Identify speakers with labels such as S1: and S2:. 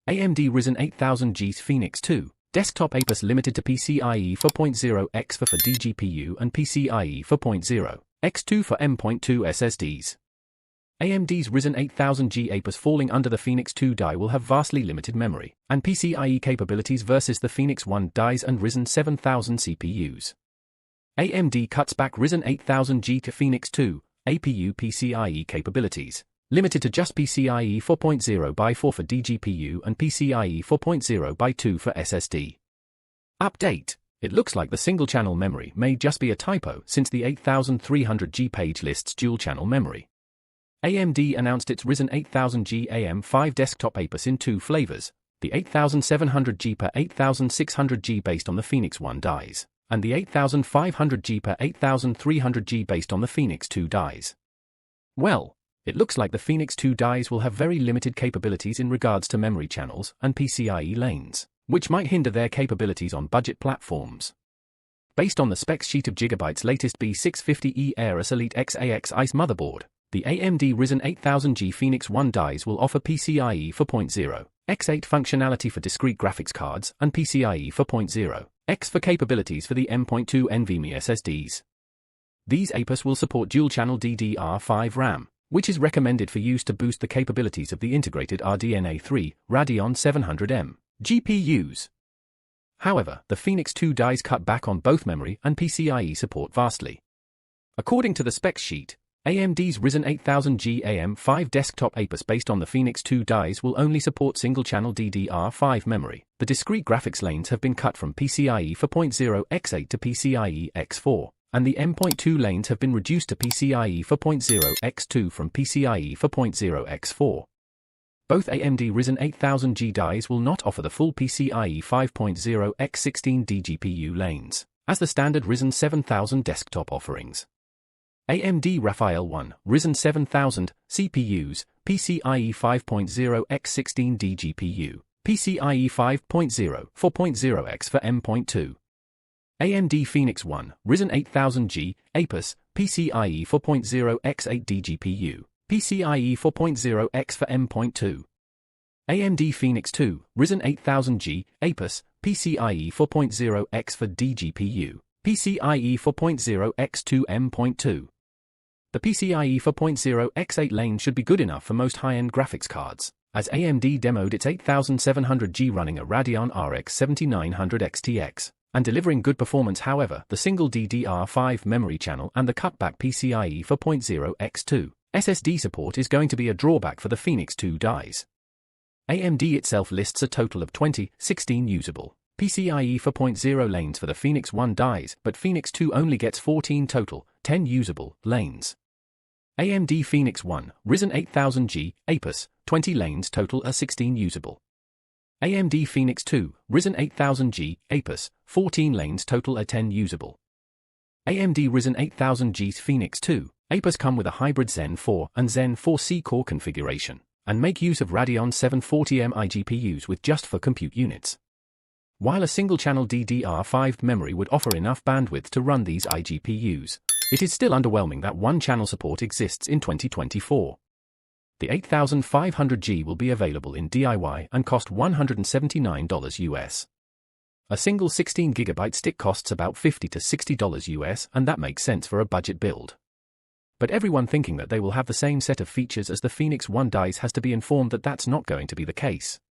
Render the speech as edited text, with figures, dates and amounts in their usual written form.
S1: AMD Ryzen 8000G Phoenix 2, desktop APUs limited to PCIe 4.0 X for dGPU and PCIe 4.0 X2 for M.2 SSDs. AMD's Ryzen 8000G APUs falling under the Phoenix 2 die will have vastly limited memory and PCIe capabilities versus the Phoenix 1 dies and Ryzen 7000 CPUs. AMD cuts back Ryzen 8000G to Phoenix 2, APU PCIe capabilities, limited to just PCIe 4.0 by 4 for dGPU and PCIe 4.0 by 2 for SSD. Update: it looks like the single-channel memory may just be a typo since the 8300G page lists dual-channel memory. AMD announced its Ryzen 8000G AM5 desktop APUs in two flavors, the 8700G per 8600G based on the Phoenix 1 dies, and the 8500G per 8300G based on the Phoenix 2 dies. Well, it looks like the Phoenix 2 dies will have very limited capabilities in regards to memory channels and PCIe lanes, which might hinder their capabilities on budget platforms. Based on the specs sheet of Gigabyte's latest B650E Aorus Elite XAX ICE motherboard, the AMD Ryzen 8000G Phoenix 1 dies will offer PCIe 4.0 X8 functionality for discrete graphics cards and PCIe 4.0 X for capabilities for the M.2 NVMe SSDs. These APUs will support dual-channel DDR5 RAM, which is recommended for use to boost the capabilities of the integrated RDNA 3 Radeon 700M GPUs. However, the Phoenix 2 dies cut back on both memory and PCIe support vastly. According to the specs sheet, AMD's Ryzen 8000G AM5 desktop APUs based on the Phoenix 2 dies will only support single-channel DDR5 memory. The discrete graphics lanes have been cut from PCIe 4.0 X8 to PCIe X4, and the M.2 lanes have been reduced to PCIe 4.0 X2 from PCIe 4.0 X4. Both AMD Ryzen 8000G dies will not offer the full PCIe 5.0 X16 dGPU lanes, as the standard Ryzen 7000 desktop offerings. AMD Raphael 1 Ryzen 7000 CPUs, PCIe 5.0 X16 dGPU, PCIe 5.0 4.0X for M.2. AMD Phoenix 1 Ryzen 8000G APUs, PCIe 4.0 X8 dGPU, PCIe 4.0 X for M.2. AMD Phoenix 2 Ryzen 8000G APUs, PCIe 4.0 X for dGPU, PCIe 4.0 X2 M.2. The PCIe 4.0 X8 lane should be good enough for most high-end graphics cards, as AMD demoed its 8700G running a Radeon RX 7900 XTX, and delivering good performance. However, the single DDR5 memory channel and the cutback PCIe 4.0 X2 SSD support is going to be a drawback for the Phoenix 2 dies. AMD itself lists a total of 16 usable PCIe 4.0 lanes for the Phoenix 1 dies, but Phoenix 2 only gets 14 total, 10 usable lanes. AMD Phoenix 1 Ryzen 8000G APUs, 20 lanes total are 16 usable. AMD Phoenix 2 Ryzen 8000G APUs, 14 lanes total are 10 usable. AMD Ryzen 8000G's Phoenix 2 APUs come with a hybrid Zen 4 and Zen 4C core configuration, and make use of Radeon 740M iGPUs with just for compute units. While a single-channel DDR5 memory would offer enough bandwidth to run these iGPUs, it is still underwhelming that one-channel support exists in 2024. The 8500G will be available in DIY and cost $179 US. A single 16GB stick costs about $50 to $60 US, and that makes sense for a budget build. But everyone thinking that they will have the same set of features as the Phoenix 1 dies has to be informed that that's not going to be the case.